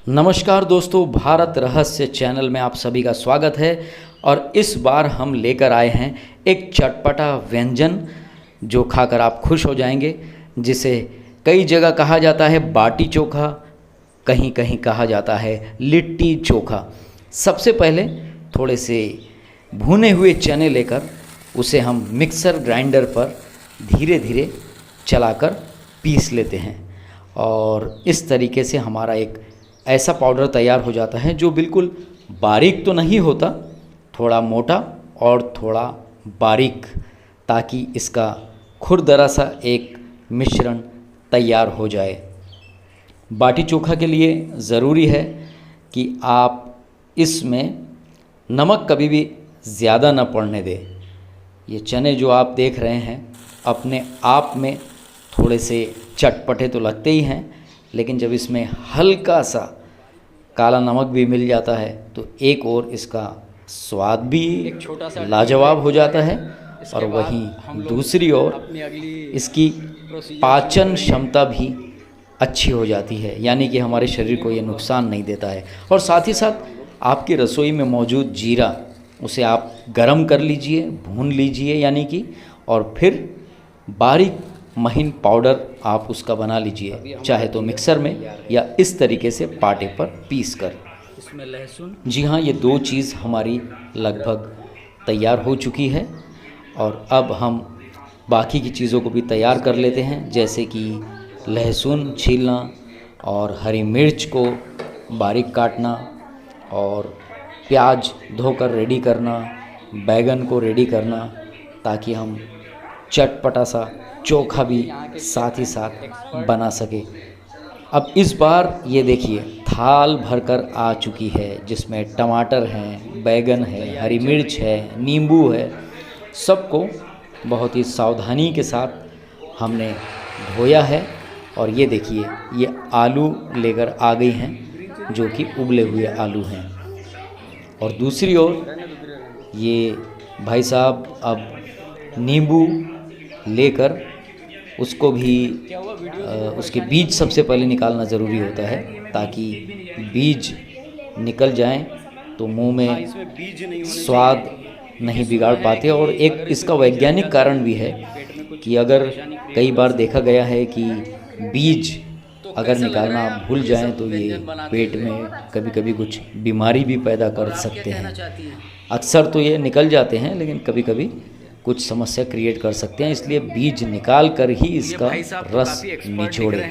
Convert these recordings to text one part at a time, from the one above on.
नमस्कार दोस्तों, भारत रहस्य चैनल में आप सभी का स्वागत है। और इस बार हम लेकर आए हैं एक चटपटा व्यंजन जो खाकर आप खुश हो जाएंगे, जिसे कई जगह कहा जाता है बाटी चोखा, कहीं कहीं कहा जाता है लिट्टी चोखा। सबसे पहले थोड़े से भुने हुए चने लेकर उसे हम मिक्सर ग्राइंडर पर धीरे धीरे चलाकर पीस लेते हैं और इस तरीके से हमारा एक ऐसा पाउडर तैयार हो जाता है जो बिल्कुल बारीक तो नहीं होता, थोड़ा मोटा और थोड़ा बारीक, ताकि इसका खुरदरा सा एक मिश्रण तैयार हो जाए। बाटी चोखा के लिए ज़रूरी है कि आप इसमें नमक कभी भी ज़्यादा न पड़ने दें। ये चने जो आप देख रहे हैं अपने आप में थोड़े से चटपटे तो लगते ही हैं, लेकिन जब इसमें हल्का सा काला नमक भी मिल जाता है तो एक और इसका स्वाद भी लाजवाब हो जाता है और वहीं दूसरी ओर इसकी पाचन क्षमता भी अच्छी हो जाती है, यानी कि हमारे शरीर को ये नुकसान नहीं देता है। और साथ ही साथ आपकी रसोई में मौजूद जीरा, उसे आप गरम कर लीजिए, भून लीजिए यानी कि, और फिर बारीक महीन पाउडर आप उसका बना लीजिए, चाहे तो मिक्सर में या इस तरीके से पाटे पर पीस कर। इसमें लहसुन, जी हाँ, ये दो चीज़ हमारी लगभग तैयार हो चुकी है। और अब हम बाकी की चीज़ों को भी तैयार कर लेते हैं, जैसे कि लहसुन छीलना और हरी मिर्च को बारीक काटना और प्याज धोकर रेडी करना, बैगन को रेडी करना, ताकि हम चटपटा सा चोखा भी साथ ही साथ बना सके। अब इस बार ये देखिए थाल भरकर आ चुकी है, जिसमें टमाटर हैं, बैगन है, हरी मिर्च है, नींबू है। सबको बहुत ही सावधानी के साथ हमने धोया है। और ये देखिए ये आलू लेकर आ गई हैं, जो कि उबले हुए आलू हैं। और दूसरी ओर ये भाई साहब अब नींबू लेकर उसको भी उसके बीज सबसे पहले निकालना ज़रूरी होता है, ताकि बीज निकल जाएं तो मुंह में स्वाद नहीं बिगाड़ पाते। और एक इसका वैज्ञानिक कारण भी है कि अगर कई बार देखा गया है कि बीज अगर निकालना आप भूल जाएं तो ये पेट में कभी कभी कुछ बीमारी भी पैदा कर सकते हैं। अक्सर तो ये निकल जाते हैं, लेकिन कभी कभी कुछ समस्या क्रिएट कर सकते हैं, इसलिए बीज निकाल कर ही इसका रस निचोड़े।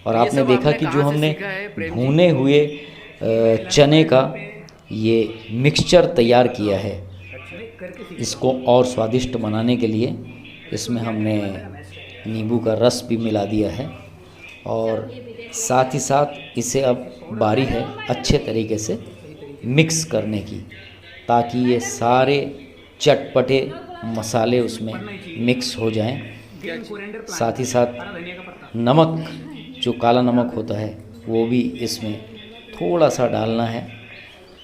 और आपने देखा कि जो हमने भुने हुए चने का ये मिक्सचर तैयार किया है, इसको और स्वादिष्ट बनाने के लिए इसमें हमने नींबू का रस भी मिला दिया है। और साथ ही साथ इसे अब बारी है अच्छे तरीके से मिक्स करने की, ताकि ये सारे चटपटे मसाले उसमें मिक्स हो जाएं। साथ ही साथ नमक, जो काला नमक होता है, वो भी इसमें थोड़ा सा डालना है।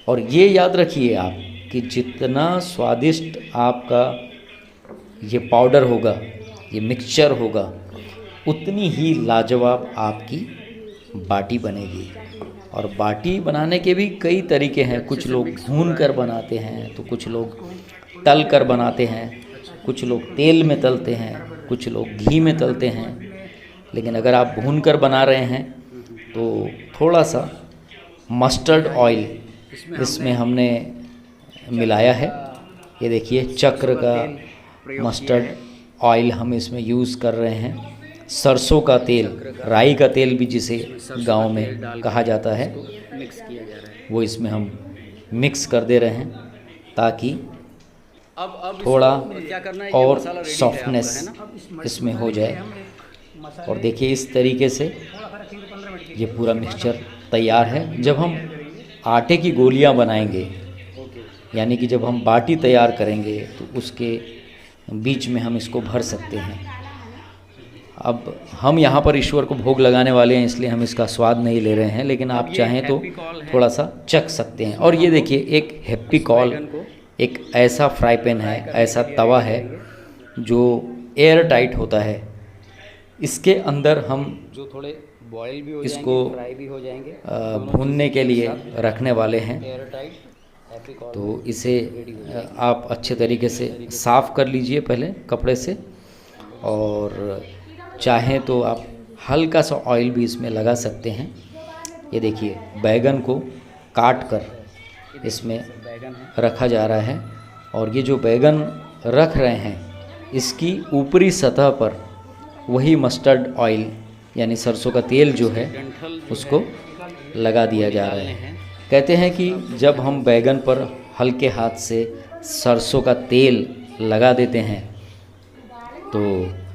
और ये याद रखिए आप कि जितना स्वादिष्ट आपका ये पाउडर होगा, ये मिक्सचर होगा, उतनी ही लाजवाब आपकी बाटी बनेगी। और बाटी बनाने के भी कई तरीके हैं। कुछ लोग भून कर बनाते हैं, तो कुछ लोग तल कर बनाते हैं, कुछ लोग तेल में तलते हैं, कुछ लोग घी में तलते हैं। लेकिन अगर आप भून कर बना रहे हैं तो थोड़ा सा मस्टर्ड ऑयल इसमें हमने मिलाया है। ये देखिए चक्र का मस्टर्ड ऑयल हम इसमें यूज़ कर रहे हैं। सरसों का तेल, राई का तेल भी जिसे गांव में कहा जाता है, वो इसमें हम मिक्स कर दे रहे हैं, ताकि थोड़ा और सॉफ्टनेस इसमें हो जाए। और देखिए इस तरीके से ये पूरा मिक्सचर तैयार है। जब हम आटे की गोलियां बनाएंगे, यानी कि जब हम बाटी तैयार करेंगे, तो उसके बीच में हम इसको भर सकते हैं। अब हम यहाँ पर ईश्वर को भोग लगाने वाले हैं, इसलिए हम इसका स्वाद नहीं ले रहे हैं, लेकिन आप चाहें तो थोड़ा सा चख सकते हैं। और ये देखिए एक हैप्पी कॉल, एक ऐसा फ्राई पैन है, ऐसा तवा है जो एयर टाइट होता है। इसके अंदर हम जो थोड़े बॉयल भी हो इसको फ्राई भी हो जाएंगे, भूनने के लिए रखने वाले हैं। तो इसे आप अच्छे तरीके से साफ़ कर लीजिए पहले कपड़े से, और चाहें तो आप हल्का सा ऑयल भी इसमें लगा सकते हैं। ये देखिए बैगन को काट कर इसमें रखा जा रहा है, और ये जो बैगन रख रहे हैं इसकी ऊपरी सतह पर वही मस्टर्ड ऑयल यानी सरसों का तेल जो है उसको लगा दिया जा रहा है। कहते हैं कि जब हम बैगन पर हल्के हाथ से सरसों का तेल लगा देते हैं तो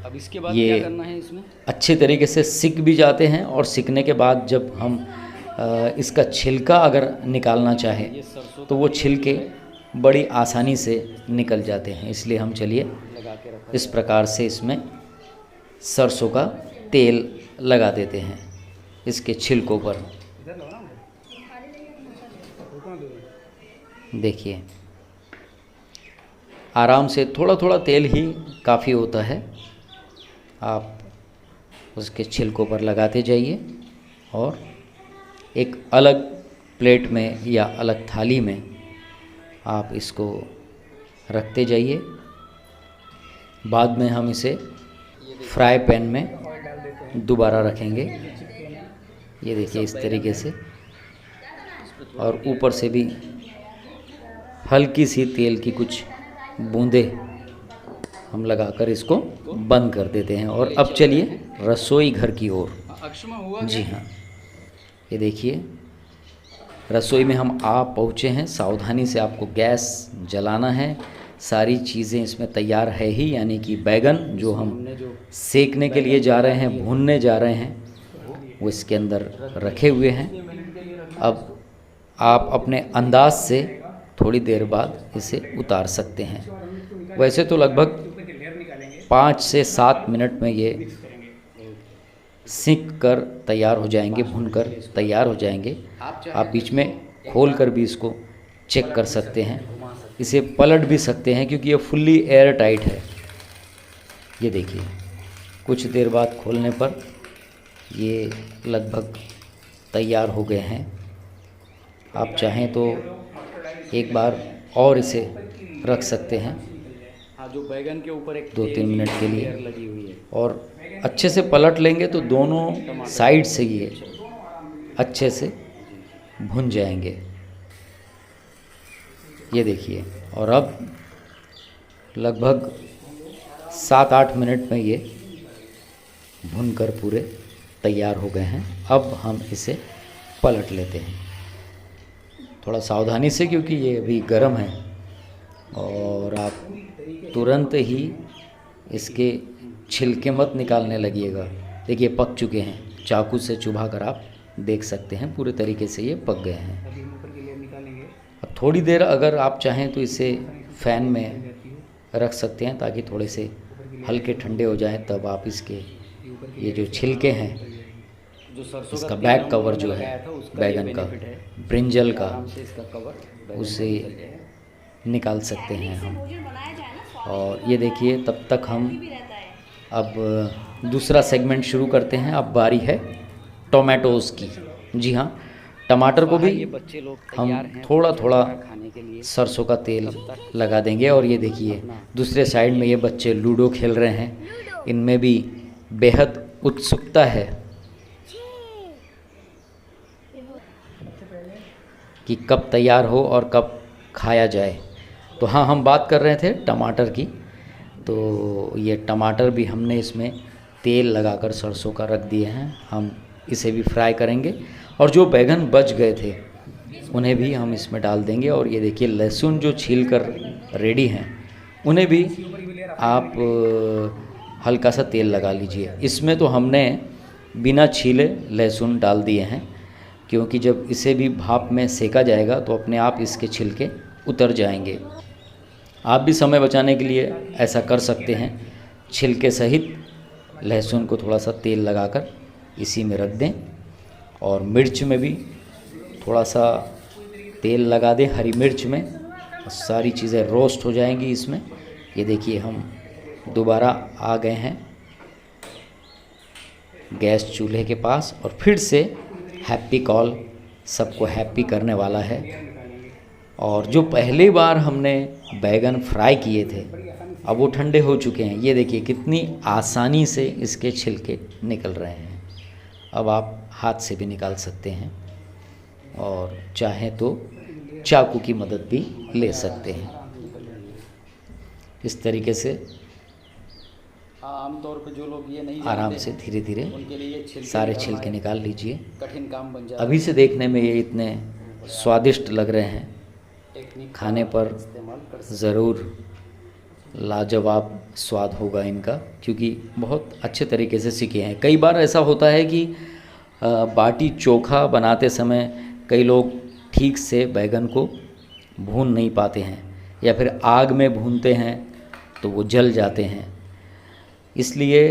अब इसके बाद क्या करना है, इसमें अच्छे तरीके से सिक भी जाते हैं, और सिकने के बाद जब हम इसका छिलका अगर निकालना चाहें तो वो छिलके बड़ी आसानी से निकल जाते हैं। इसलिए हम चलिए इस प्रकार से इसमें सरसों का तेल लगा देते हैं इसके छिलकों पर। देखिए आराम से थोड़ा थोड़ा तेल ही काफ़ी होता है, आप उसके छिलकों पर लगाते जाइए और एक अलग प्लेट में या अलग थाली में आप इसको रखते जाइए। बाद में हम इसे फ्राई पैन में दोबारा रखेंगे। ये देखिए इस तरीके से, और ऊपर से भी हल्की सी तेल की कुछ बूंदें हम लगाकर इसको बंद कर देते हैं। और अब चलिए रसोई घर की ओर। जी हाँ, ये देखिए रसोई में हम आ पहुँचे हैं। सावधानी से आपको गैस जलाना है। सारी चीज़ें इसमें तैयार है ही, यानी कि बैगन जो हम सेकने के लिए जा रहे हैं, भूनने जा रहे हैं, वो इसके अंदर रखे हुए हैं। अब आप अपने अंदाज से थोड़ी देर बाद इसे उतार सकते हैं। वैसे तो लगभग 5 से 7 मिनट में ये सिक कर तैयार हो जाएंगे, भूनकर तैयार हो जाएंगे। आप बीच में खोल कर भी इसको चेक कर सकते हैं, इसे पलट भी सकते हैं क्योंकि ये फुल्ली एयर टाइट है। ये देखिए कुछ देर बाद खोलने पर ये लगभग तैयार हो गए हैं। आप चाहें तो एक बार और इसे रख सकते हैं जो बैगन के ऊपर एक 2-3 मिनट के लिए लगी हुई है, और अच्छे से पलट लेंगे तो दोनों साइड से ये अच्छे से भुन जाएंगे। ये देखिए, और अब लगभग 7-8 मिनट में ये भुनकर पूरे तैयार हो गए हैं। अब हम इसे पलट लेते हैं थोड़ा सावधानी से, क्योंकि ये अभी गर्म है और आप तुरंत ही इसके छिलके मत निकालने लगिएगा। देखिए पक चुके हैं, चाकू से चुभा कर आप देख सकते हैं पूरे तरीके से ये पक गए हैं। अब थोड़ी देर अगर आप चाहें तो इसे फ़ैन में रख सकते हैं ताकि थोड़े से हल्के ठंडे हो जाएं। तब आप इसके ये जो छिलके हैं, इसका बैक कवर जो है बैगन का, ब्रिंजल का, उसे निकाल सकते हैं हम। और ये देखिए तब तक हम अब दूसरा सेगमेंट शुरू करते हैं। अब बारी है टोमेटोज़ की। जी हाँ, टमाटर को भी हम थोड़ा थोड़ा सरसों का तेल लगा देंगे। और ये देखिए दूसरे साइड में ये बच्चे लूडो खेल रहे हैं, इनमें भी बेहद उत्सुकता है कि कब तैयार हो और कब खाया जाए। तो हाँ, हम बात कर रहे थे टमाटर की। तो ये टमाटर भी हमने इसमें तेल लगाकर सरसों का रख दिए हैं, हम इसे भी फ्राई करेंगे। और जो बैगन बच गए थे उन्हें भी हम इसमें डाल देंगे। और ये देखिए लहसुन जो छील कर रेडी हैं उन्हें भी आप हल्का सा तेल लगा लीजिए। इसमें तो हमने बिना छीले लहसुन डाल दिए हैं, क्योंकि जब इसे भी भाप में सेका जाएगा तो अपने आप इसके छिलके उतर जाएंगे। आप भी समय बचाने के लिए ऐसा कर सकते हैं, छिलके सहित लहसुन को थोड़ा सा तेल लगाकर इसी में रख दें। और मिर्च में भी थोड़ा सा तेल लगा दें, हरी मिर्च में, सारी चीज़ें रोस्ट हो जाएंगी इसमें। ये देखिए हम दोबारा आ गए हैं गैस चूल्हे के पास और फिर से हैप्पी कॉल सबको हैप्पी करने वाला है। और जो पहली बार हमने बैगन फ्राई किए थे अब वो ठंडे हो चुके हैं। ये देखिए कितनी आसानी से इसके छिलके निकल रहे हैं। अब आप हाथ से भी निकाल सकते हैं और चाहें तो चाकू की मदद भी ले सकते हैं। इस तरीके से आमतौर पर जो लोग ये नहीं आराम जानते से धीरे धीरे उनके लिए सारे छिलके निकाल लीजिए। कठिन काम बन जाता अभी से देखने में ये इतने स्वादिष्ट लग रहे हैं, टेक्निक खाने पर इस्तेमाल कर ज़रूर लाजवाब स्वाद होगा इनका, क्योंकि बहुत अच्छे तरीके से सीखे हैं। कई बार ऐसा होता है कि बाटी चोखा बनाते समय कई लोग ठीक से बैगन को भून नहीं पाते हैं या फिर आग में भूनते हैं तो वो जल जाते हैं। इसलिए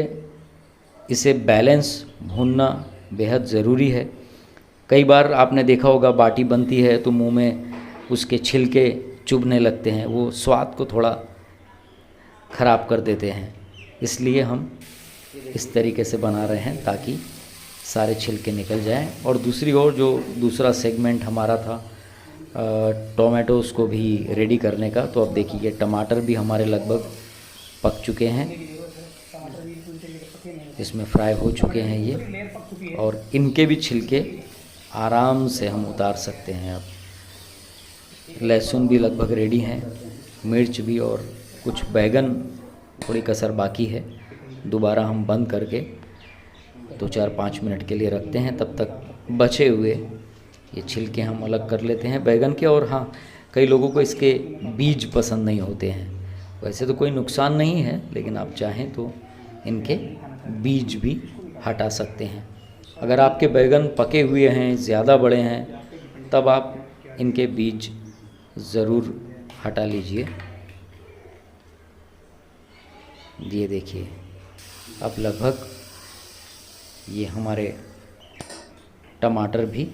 इसे बैलेंस भूनना बेहद ज़रूरी है। कई बार आपने देखा होगा बाटी बनती है तो मुंह में उसके छिलके चुभने लगते हैं, वो स्वाद को थोड़ा ख़राब कर देते हैं। इसलिए हम इस तरीके से बना रहे हैं ताकि सारे छिलके निकल जाएं। और दूसरी ओर जो दूसरा सेगमेंट हमारा था टोमेटोज़ को भी रेडी करने का, तो अब देखिए टमाटर भी हमारे लगभग पक चुके हैं, इसमें फ्राई हो चुके हैं ये, और इनके भी छिलके आराम से हम उतार सकते हैं। अब लहसुन भी लगभग रेडी हैं, मिर्च भी, और कुछ बैगन थोड़ी कसर बाकी है। दोबारा हम बंद करके 2-4-5 मिनट के लिए रखते हैं। तब तक बचे हुए ये छिलके हम अलग कर लेते हैं बैगन के। और हाँ, कई लोगों को इसके बीज पसंद नहीं होते हैं। वैसे तो कोई नुकसान नहीं है, लेकिन आप चाहें तो इनके बीज भी हटा सकते हैं। अगर आपके बैगन पके हुए हैं, ज़्यादा बड़े हैं, तब आप इनके बीज ज़रूर हटा लीजिए। ये देखिए अब लगभग ये हमारे टमाटर भी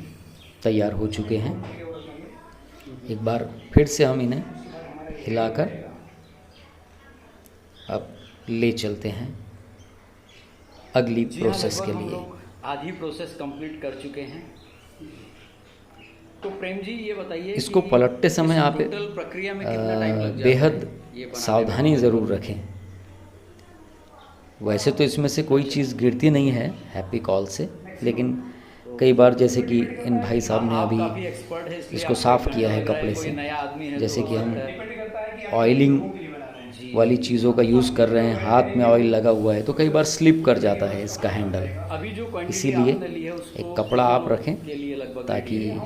तैयार हो चुके हैं। एक बार फिर से हम इन्हें हिलाकर अब ले चलते हैं अगली प्रोसेस के लिए। आधी प्रोसेस कंप्लीट कर चुके हैं। तो प्रेम जी ये बताइए इसको पलटते समय आप टोटल प्रक्रिया में कितना टाइम लग जाता है? बेहद ये बनाने सावधानी ज़रूर रखें। वैसे तो इसमें से कोई चीज़ गिरती नहीं है हैप्पी कॉल से, लेकिन कई बार जैसे कि इन भाई साहब ने काफ़ी अभी एक्सपर्ट है, इसलिए इसको आपको साफ़ इतना किया है लग रहा कपड़े कोई से, नया आदमी है जैसे तो कि हो हम सकता है। ऑयलिंग जी। वाली चीज़ों का यूज़ कर रहे हैं, हाथ में ऑयल लगा हुआ है तो कई बार स्लिप कर जाता है इसका हैंडल। अभी जो क्वांटिटी इसीलिए आपने ली है उसको एक कपड़ा आप रखें के लिए लगभग ताकि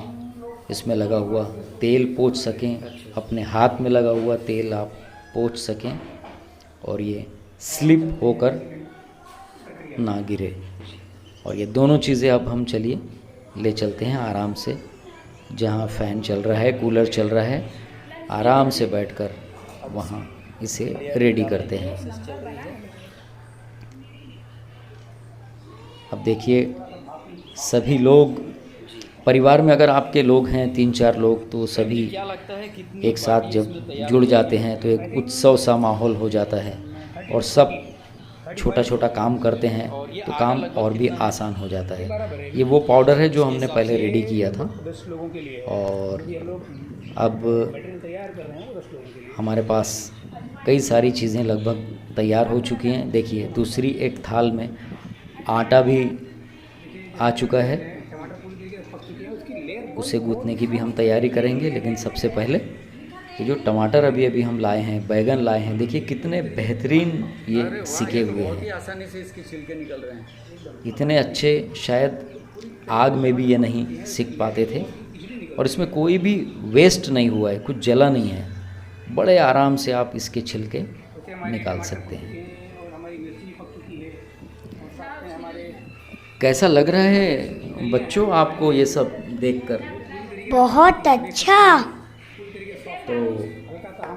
इसमें लगा हुआ तेल पोंछ सकें, अपने हाथ में लगा हुआ तेल आप पोंछ सकें और ये स्लिप होकर ना गिरे। और ये दोनों चीज़ें अब हम चलिए ले चलते हैं आराम से, जहाँ फ़ैन चल रहा है, कूलर चल रहा है, आराम से बैठकर वहाँ इसे रेडी करते हैं। अब देखिए सभी लोग परिवार में, अगर आपके लोग हैं 3-4 लोग, तो सभी क्या लगता है कितनी एक साथ जब जुड़ जाते हैं तो एक उत्सव सा माहौल हो जाता है और सब छोटा छोटा काम करते हैं तो काम और भी आसान हो जाता है। ये वो पाउडर है जो हमने पहले रेडी किया था और अब हमारे पास कई सारी चीज़ें लगभग तैयार हो चुकी हैं। देखिए दूसरी एक थाल में आटा भी आ चुका है, उसे गूँथने की भी हम तैयारी करेंगे। लेकिन सबसे पहले ये जो टमाटर अभी अभी हम लाए हैं, बैगन लाए हैं, देखिए कितने बेहतरीन ये सिके हुए बहुत ही हैं, आसानी से इसके छिलके निकल रहे हैं। इतने अच्छे शायद आग में भी ये नहीं सिक पाते थे। और इसमें कोई भी वेस्ट नहीं हुआ है, कुछ जला नहीं है, बड़े आराम से आप इसके छिलके निकाल सकते हैं। कैसा लग रहा है बच्चों आपको ये सब देखकर? बहुत अच्छा। तो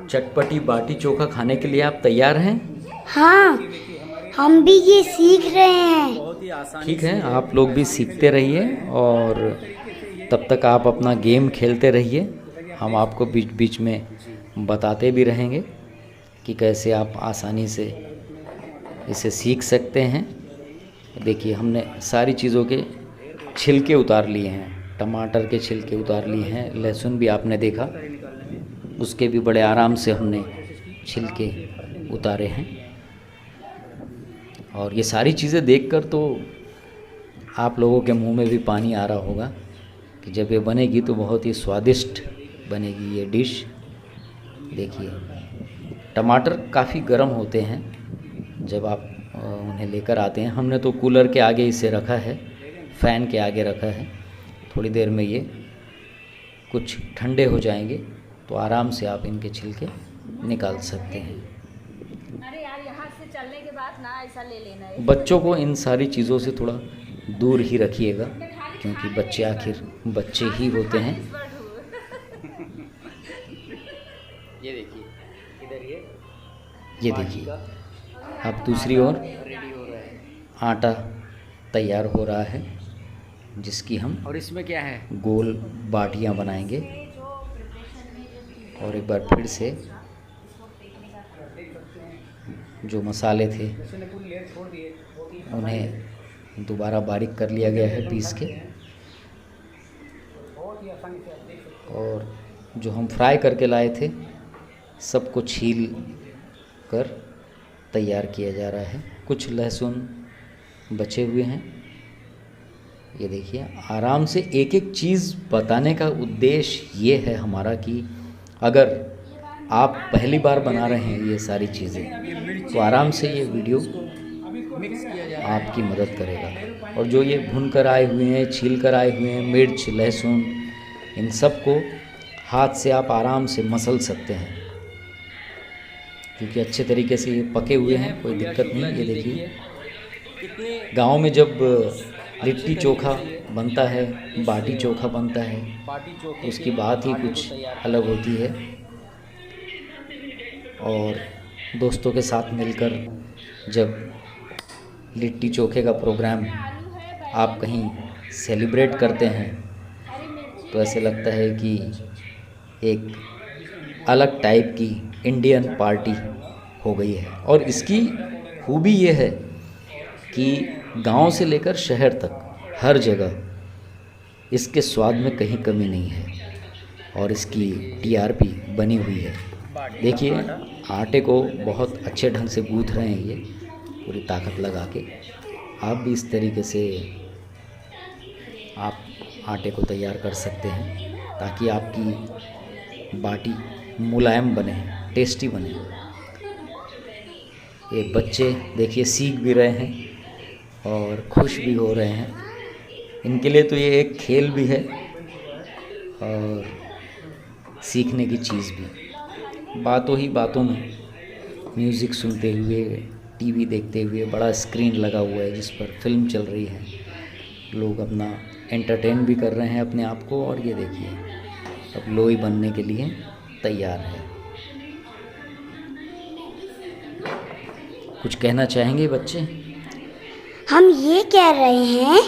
चटपटी बाटी चोखा खाने के लिए आप तैयार हैं? हाँ, हम भी ये सीख रहे हैं। बहुत ही आसानी ठीक है, आप लोग भी सीखते रहिए और तब तक आप अपना गेम खेलते रहिए। हम आपको बीच बीच में बताते भी रहेंगे कि कैसे आप आसानी से इसे सीख सकते हैं। देखिए हमने सारी चीज़ों के छिलके उतार लिए हैं, टमाटर के छिलके उतार लिए हैं, लहसुन भी आपने देखा, उसके भी बड़े आराम से हमने छिलके उतारे हैं। और ये सारी चीज़ें देखकर तो आप लोगों के मुंह में भी पानी आ रहा होगा कि जब ये बनेगी तो बहुत ही स्वादिष्ट बनेगी ये डिश। देखिए टमाटर काफ़ी गर्म होते हैं जब आप उन्हें लेकर आते हैं। हमने तो कूलर के आगे इसे रखा है, फ़ैन के आगे रखा है। थोड़ी देर में ये कुछ ठंडे हो जाएंगे तो आराम से आप इनके छिलके निकाल सकते हैं। अरे यार यहाँ से चलने के बाद ना ऐसा ले लेना है। बच्चों को इन सारी चीज़ों से थोड़ा दूर ही रखिएगा, क्योंकि बच्चे आखिर बच्चे ही होते हैं। ये देखिए इधर ये देखिए अब दूसरी ओर रेडी हो रहा है। आटा तैयार हो रहा है, जिसकी हम और इसमें क्या है? गोल बाटियां बनाएंगे। और एक बार फिर से जो मसाले थे उन्हें दोबारा बारीक कर लिया गया है पीस के। और जो हम फ्राई करके लाए थे सबको छील कर तैयार किया जा रहा है। कुछ लहसुन बचे हुए हैं। ये देखिए आराम से एक एक चीज़ बताने का उद्देश्य ये है हमारा कि अगर आप पहली बार बना रहे हैं ये सारी चीज़ें तो आराम से ये वीडियो आपकी मदद करेगा। और जो ये भून कर आए हुए हैं, छील कर आए हुए हैं, मिर्च लहसुन, इन सब को हाथ से आप आराम से मसल सकते हैं, क्योंकि अच्छे तरीके से ये पके हुए हैं, कोई दिक्कत नहीं। ये देखिए गांव में जब लिट्टी चोखा बनता है, बाटी चोखा बनता है, उसकी बात ही कुछ अलग होती है। और दोस्तों के साथ मिलकर जब लिट्टी चोखे का प्रोग्राम आप कहीं सेलिब्रेट करते हैं तो ऐसे लगता है कि एक अलग टाइप की इंडियन पार्टी हो गई है। और इसकी खूबी ये है कि गांव से लेकर शहर तक हर जगह इसके स्वाद में कहीं कमी नहीं है और इसकी टीआरपी बनी हुई है। देखिए आटे को बहुत अच्छे ढंग से गूँथ रहे हैं ये पूरी ताकत लगा के। आप भी इस तरीके से आप आटे को तैयार कर सकते हैं ताकि आपकी बाटी मुलायम बने, टेस्टी बने। ये बच्चे देखिए सीख भी रहे हैं और खुश भी हो रहे हैं। इनके लिए तो ये एक खेल भी है और सीखने की चीज़ भी। बातों ही बातों में म्यूज़िक सुनते हुए, टीवी देखते हुए, बड़ा स्क्रीन लगा हुआ है जिस पर फिल्म चल रही है, लोग अपना एंटरटेन भी कर रहे हैं अपने आप को। और ये देखिए अब लोई बनने के लिए तैयार है। कुछ कहना चाहेंगे बच्चे? हम ये कह रहे हैं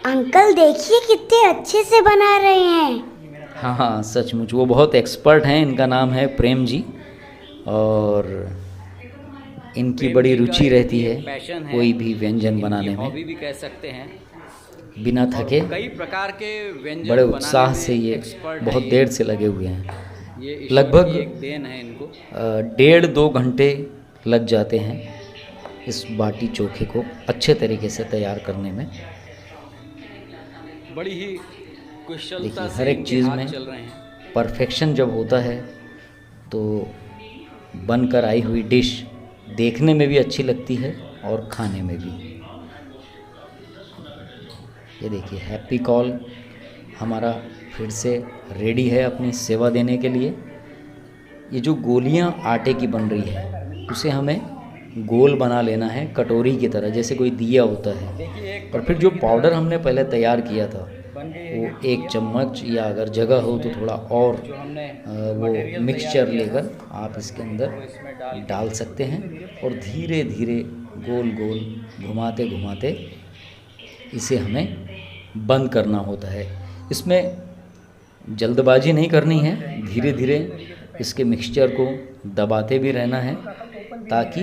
अंकल देखिए कितने अच्छे से बना रहे हैं। हाँ सचमुच वो बहुत एक्सपर्ट हैं। इनका नाम है प्रेम जी और इनकी बड़ी रुचि रहती है कोई भी व्यंजन बनाने में। हॉबी भी कह सकते हैं। बिना थके कई प्रकार के व्यंजन बड़े बनाने उत्साह में से ये एक्सपर्ट बहुत हैं। देर से लगे हुए हैं। ये ईश्वर लगभग की एक देन है इनको। 1.5-2 घंटे लग जाते हैं इस बाटी चोखे को अच्छे तरीके से तैयार करने में। बड़ी ही कुशलता देखिए से हर एक इनके चीज़ हाथ में चल रहे हैं। परफेक्शन जब होता है तो बनकर आई हुई डिश देखने में भी अच्छी लगती है और खाने में भी। ये देखिए हैप्पी कॉल हमारा फिर से रेडी है अपनी सेवा देने के लिए। ये जो गोलियां आटे की बन रही है उसे हमें गोल बना लेना है कटोरी की तरह, जैसे कोई दिया होता है। और फिर जो पाउडर हमने पहले तैयार किया था वो 1 चम्मच या अगर जगह हो तो थोड़ा और वो मिक्सचर लेकर आप इसके अंदर डाल सकते हैं और धीरे धीरे गोल गोल घुमाते घुमाते इसे हमें बंद करना होता है। इसमें जल्दबाजी नहीं करनी है, धीरे धीरे इसके मिक्सचर को दबाते भी रहना है ताकि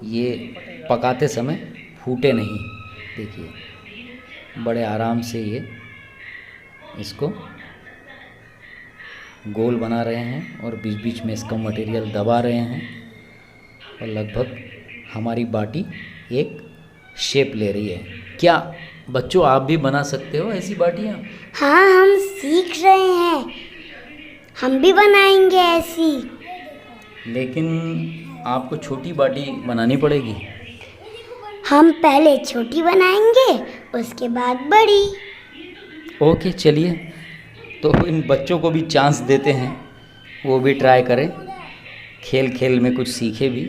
ये पकाते समय फूटे नहीं। देखिए बड़े आराम से ये इसको गोल बना रहे हैं और बीच बीच में इसका मटेरियल दबा रहे हैं और लगभग हमारी बाटी एक शेप ले रही है। क्या बच्चों आप भी बना सकते हो ऐसी बाटियाँ? हाँ, हम सीख रहे हैं, हम भी बनाएंगे ऐसी। लेकिन आपको छोटी बाटी बनानी पड़ेगी। हम पहले छोटी बनाएंगे, उसके बाद बड़ी। ओके चलिए, तो इन बच्चों को भी चांस देते हैं, वो भी ट्राई करें, खेल खेल में कुछ सीखे भी।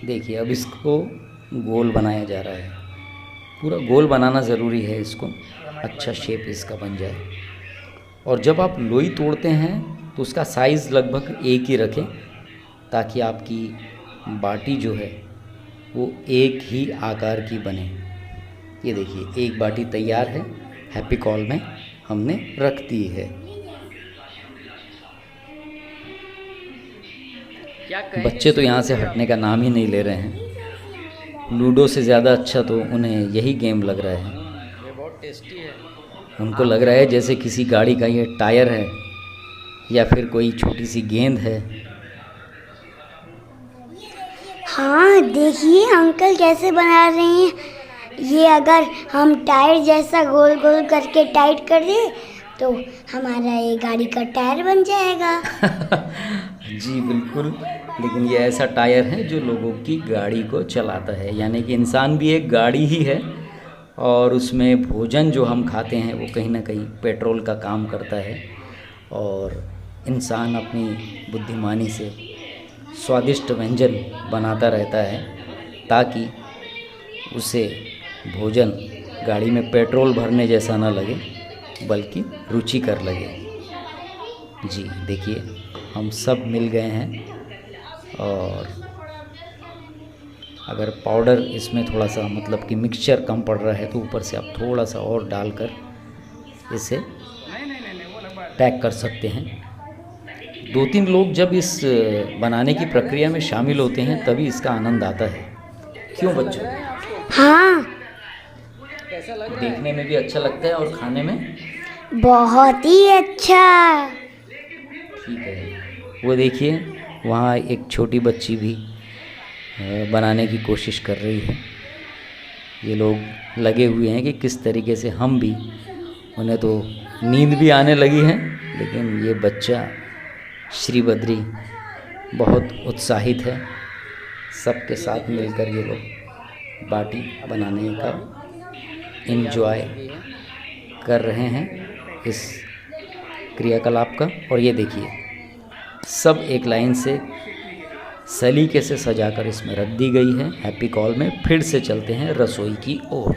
देखिए अब इसको गोल बनाया जा रहा है, पूरा गोल बनाना ज़रूरी है, इसको अच्छा शेप इसका बन जाए। और जब आप लोई तोड़ते हैं तो उसका साइज़ लगभग एक ही रखें, ताकि आपकी बाटी जो है वो एक ही आकार की बने। ये देखिए एक बाटी तैयार है, हैप्पी कॉल में हमने रख दी है। क्या कहें? बच्चे तो यहाँ से हटने का नाम ही नहीं ले रहे हैं। लूडो से ज़्यादा अच्छा तो उन्हें यही गेम लग रहा है। ये बहुत टेस्टी है। उनको लग रहा है जैसे किसी गाड़ी का ये टायर है या फिर कोई छोटी सी गेंद है। हाँ, देखिए अंकल कैसे बना रहे हैं। ये अगर हम टायर जैसा गोल गोल करके टाइट कर दें तो हमारा ये गाड़ी का टायर बन जाएगा। जी बिल्कुल, लेकिन ये ऐसा टायर है जो लोगों की गाड़ी को चलाता है, यानी कि इंसान भी एक गाड़ी ही है और उसमें भोजन जो हम खाते हैं वो कहीं ना कहीं पेट्रोल का काम करता है और इंसान अपनी बुद्धिमानी से स्वादिष्ट व्यंजन बनाता रहता है ताकि उसे भोजन गाड़ी में पेट्रोल भरने जैसा ना लगे बल्कि रुचिकर लगे। जी देखिए हम सब मिल गए हैं और अगर पाउडर इसमें थोड़ा सा मतलब कि मिक्सचर कम पड़ रहा है तो ऊपर से आप थोड़ा सा और डालकर इसे पैक कर सकते हैं। 2-3 लोग जब इस बनाने की प्रक्रिया में शामिल होते हैं तभी इसका आनंद आता है। क्यों बच्चों? हाँ, कैसा लग रहा है? देखने में भी अच्छा लगता है और खाने में बहुत ही अच्छा। ठीक है। वो देखिए वहाँ एक छोटी बच्ची भी बनाने की कोशिश कर रही है। ये लोग लगे हुए हैं कि किस तरीके से हम भी, उन्हें तो नींद भी आने लगी है, लेकिन ये बच्चा श्री बद्री बहुत उत्साहित है। सबके साथ मिलकर ये लोग बाटी बनाने का एंजॉय कर रहे हैं इस क्रियाकलाप का। और ये देखिए सब एक लाइन से सलीके से सजाकर इसमें रख दी गई है। हैप्पी कॉल में फिर से चलते हैं रसोई की ओर।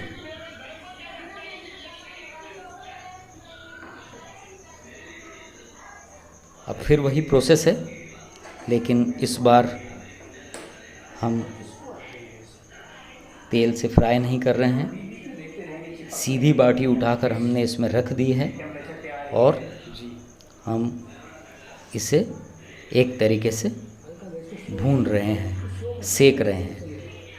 अब फिर वही प्रोसेस है, लेकिन इस बार हम तेल से फ्राई नहीं कर रहे हैं। सीधी बाटी उठाकर हमने इसमें रख दी है और हम इसे एक तरीके से भून रहे हैं, सेक रहे हैं।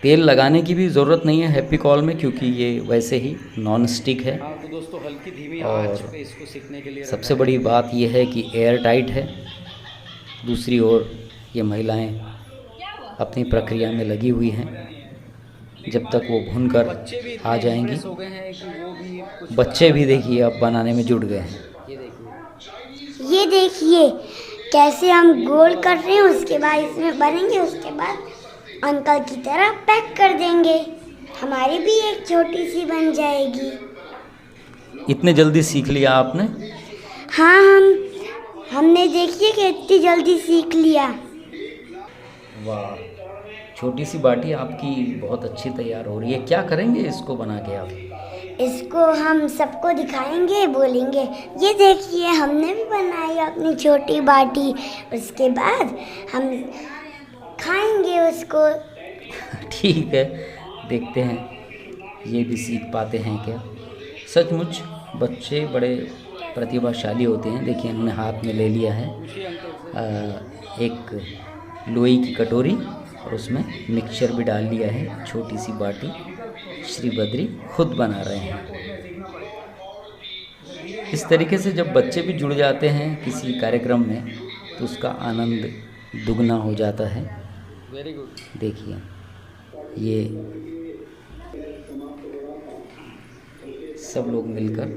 तेल लगाने की भी ज़रूरत नहीं है हैप्पी कॉल में, क्योंकि ये वैसे ही नॉन स्टिक है। हाँ तो दोस्तों हल्की धीमी और आंच पे इसको सीखने के लिए सबसे बड़ी बात यह है कि एयर टाइट है। दूसरी ओर ये महिलाएं अपनी प्रक्रिया में लगी हुई हैं। जब तक वो भूनकर बच्चे भी आ जाएंगी, impress हो गए हैं कि वो भी कुछ बच्चे भी देखिए अब बनाने में जुट गए हैं। ये देखिए ये देखिए कैसे हम गोल कर रहे हैं, उसके बाद इसमें भरेंगे, उसके बाद अंकल की तरह पैक कर देंगे। हमारी भी एक छोटी सी बन जाएगी। इतने जल्दी सीख लिया आपने? हाँ, हमने देखिए कि इतनी जल्दी सीख लिया। वाह, छोटी सी बाटी आपकी बहुत अच्छी तैयार हो रही है। क्या करेंगे इसको बना के आप? इसको हम सबको दिखाएंगे, बोलेंगे ये देखिए हमने भी बनाई अपनी छोटी बाटी। उसके बाद हम खाएंगे उसको। ठीक है, देखते हैं ये भी सीख पाते हैं क्या। सचमुच बच्चे बड़े प्रतिभाशाली होते हैं। देखिए इन्होंने हाथ में ले लिया है एक लोई की कटोरी और उसमें मिक्सचर भी डाल लिया है, छोटी सी बाटी। श्री बद्री खुद बना रहे हैं। इस तरीके से जब बच्चे भी जुड़ जाते हैं किसी कार्यक्रम में तो उसका आनंद दुगना हो जाता है। Very good. देखिए ये सब लोग मिलकर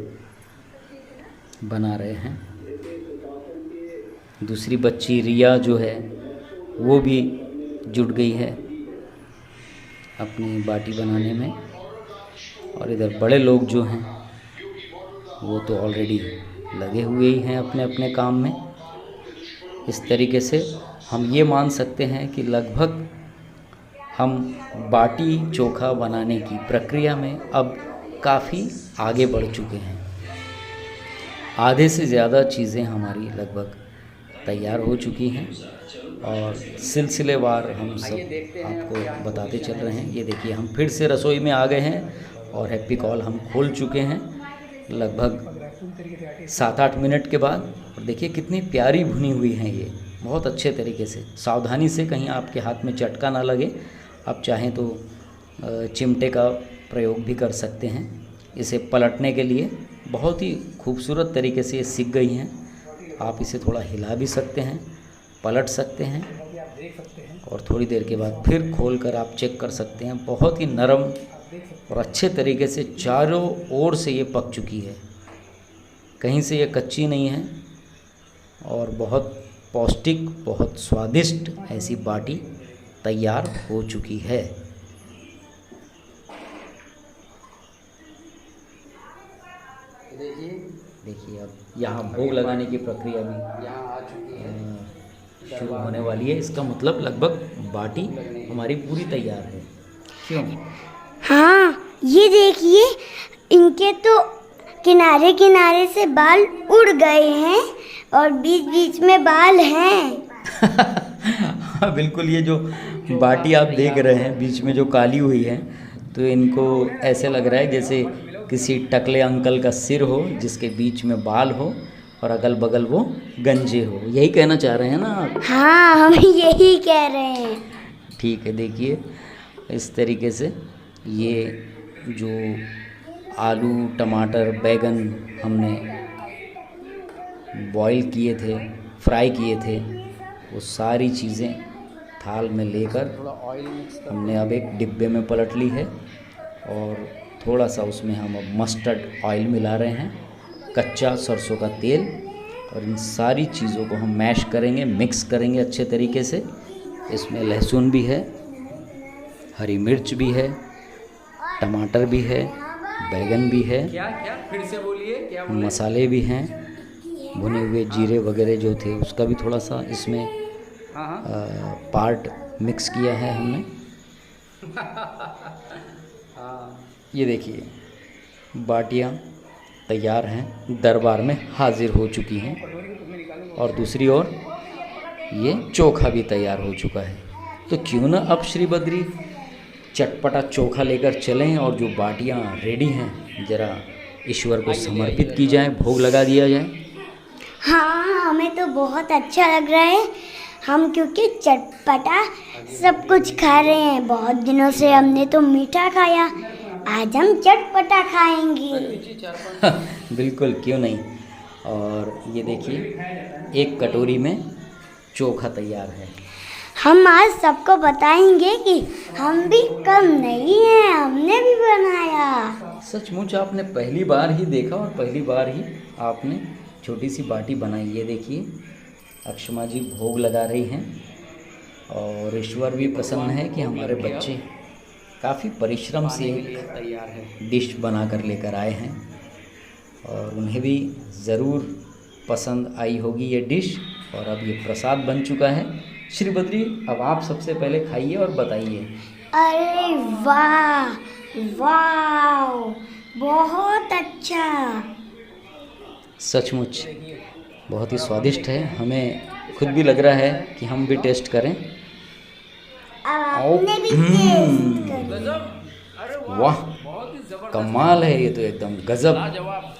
बना रहे हैं। दूसरी बच्ची रिया जो है वो भी जुट गई है अपनी बाटी बनाने में, और इधर बड़े लोग जो हैं वो तो ऑलरेडी लगे हुए ही हैं अपने अपने काम में। इस तरीके से हम ये मान सकते हैं कि लगभग हम बाटी चोखा बनाने की प्रक्रिया में अब काफ़ी आगे बढ़ चुके हैं। आधे से ज़्यादा चीज़ें हमारी लगभग तैयार हो चुकी हैं और सिलसिलेवार हम सब आपको बताते चल रहे हैं। ये देखिए हम फिर से रसोई में आ गए हैं और हैप्पी कॉल हम खोल चुके हैं लगभग 7-8 मिनट के बाद। और देखिए कितनी प्यारी भुनी हुई हैं ये, बहुत अच्छे तरीके से। सावधानी से कहीं आपके हाथ में चटका ना लगे। आप चाहें तो चिमटे का प्रयोग भी कर सकते हैं। इसे पलटने के लिए बहुत ही खूबसूरत तरीके से ये सिक गई हैं। आप इसे थोड़ा हिला भी सकते हैं, पलट सकते हैं और थोड़ी देर के बाद फिर खोलकर आप चेक कर सकते हैं। बहुत ही नरम और अच्छे तरीके से चारों ओर से ये पक चुकी है, कहीं से ये कच्ची नहीं है और बहुत पौष्टिक, बहुत स्वादिष्ट ऐसी बाटी तैयार हो चुकी है। देखिए अब यहाँ भोग लगाने की प्रक्रिया भी यहाँ आ चुकी है, शुरू होने वाली है। इसका मतलब लगभग बाटी हमारी पूरी तैयार है। क्यों? हाँ, ये देखिए इनके तो किनारे किनारे से बाल उड़ गए हैं और बीच बीच में बाल हैं। हाँ बिल्कुल, ये जो बाटी आप देख रहे हैं बीच में जो काली हुई है, तो इनको ऐसे लग रहा है जैसे किसी टकले अंकल का सिर हो जिसके बीच में बाल हो और अगल बगल वो गंजे हो। यही कहना चाह रहे हैं ना आप? हाँ, हम यही कह रहे हैं। ठीक है, देखिए इस तरीके से ये जो आलू, टमाटर, बैगन हमने बॉईल किए थे, फ्राई किए थे, वो सारी चीज़ें थाल में लेकर थोड़ा ऑयल मिक्स कर हमने अब एक डिब्बे में पलट ली है और थोड़ा सा उसमें हम अब मस्टर्ड ऑयल मिला रहे हैं, कच्चा सरसों का तेल, और इन सारी चीज़ों को हम मैश करेंगे, मिक्स करेंगे अच्छे तरीके से। इसमें लहसुन भी है, हरी मिर्च भी है, टमाटर भी है, बैगन भी है, क्या फिर से बोलिए, क्या बोले? मसाले भी हैं, भुने हुए जीरे वगैरह जो थे उसका भी थोड़ा सा इसमें हाँ पार्ट मिक्स किया है हमने। हाँ, ये देखिए बाटियाँ तैयार हैं, दरबार में हाजिर हो चुकी हैं और दूसरी ओर ये चोखा भी तैयार हो चुका है। तो क्यों ना अब श्री बद्री चटपटा चोखा लेकर चलें और जो बाटियाँ रेडी हैं ज़रा ईश्वर को समर्पित की जाए, भोग लगा दिया जाए। हाँ, हमें तो बहुत अच्छा लग रहा है। हम क्योंकि चटपटा सब कुछ खा रहे हैं, बहुत दिनों से हमने तो मीठा खाया, आज हम चटपटा खाएंगे। बिल्कुल, क्यों नहीं। और ये देखिए एक कटोरी में चोखा तैयार है। हम आज सबको बताएंगे कि हम भी कम नहीं हैं, हमने भी बनाया। सचमुच आपने पहली बार ही देखा और पहली बार ही आपने छोटी सी बाटी बनाई। ये देखिए अक्षमा जी भोग लगा रही हैं और ईश्वर भी प्रसन्न है कि हमारे बच्चे काफ़ी परिश्रम से तैयार है। डिश बना कर लेकर आए हैं और उन्हें भी ज़रूर पसंद आई होगी ये डिश। और अब ये प्रसाद बन चुका है। श्री बद्री, अब आप सबसे पहले खाइए और बताइए। अरे वाह वाह, बहुत अच्छा। सचमुच बहुत ही स्वादिष्ट है, हमें खुद भी लग रहा है कि हम भी टेस्ट करें। आपने भी टेस्ट कर। वाह, कमाल है ये तो, एकदम गजब। जवाब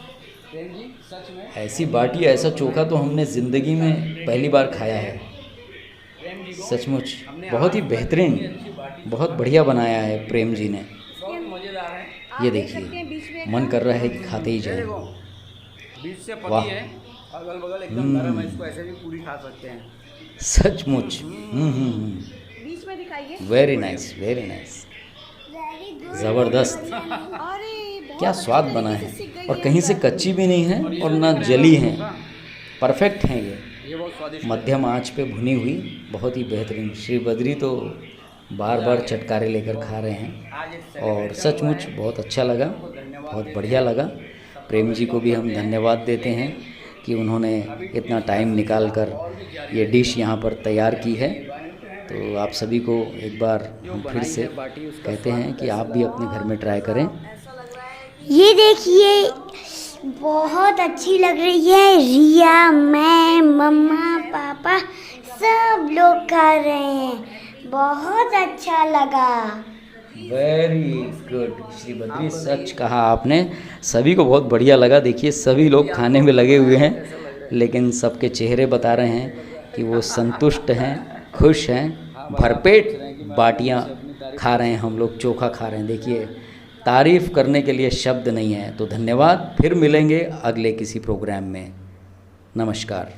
प्रेम जी, सच में ऐसी बाटी, ऐसा चोखा तो हमने ज़िंदगी में पहली बार खाया है। सचमुच बहुत ही बेहतरीन, बहुत बढ़िया बनाया है प्रेम जी ने। बहुत मज़ेदार है। ये देखिए मन कर रहा है कि खाते ही जाए। बीच से वाह। पकी है, अगल बगल एकदम गर्म है, इसको ऐसे भी पूरी खा सकते हैं। सचमुच। बीच में दिखाइए। वेरी नाइस, वेरी नाइस, ज़बरदस्त। अरे क्या स्वाद बना है, और कहीं से कच्ची भी नहीं है और ना जली है, परफेक्ट हैं ये बहुत स्वादिष्ट। मध्यम आंच पे भुनी हुई, बहुत ही बेहतरीन। श्री बद्री तो बार बार चटकारे लेकर खा रहे हैं और सचमुच बहुत अच्छा लगा, बहुत बढ़िया लगा। प्रेम जी को भी हम धन्यवाद देते हैं कि उन्होंने इतना टाइम निकाल कर ये डिश यहाँ पर तैयार की है। तो आप सभी को एक बार हम फिर से कहते हैं कि आप भी अपने घर में ट्राई करें। ये देखिए बहुत अच्छी लग रही है। रिया, मैं, मम्मा, पापा सब लोग खा रहे हैं, बहुत अच्छा लगा। वेरी गुड श्री बद्री, सच कहा आपने, सभी को बहुत बढ़िया लगा। देखिए सभी लोग खाने में लगे हुए हैं, लेकिन सबके चेहरे बता रहे हैं कि वो संतुष्ट हैं, खुश हैं, भरपेट बाटियां खा रहे हैं। हम लोग चोखा खा रहे हैं। देखिए तारीफ़ करने के लिए शब्द नहीं है। तो धन्यवाद, फिर मिलेंगे अगले किसी प्रोग्राम में। नमस्कार।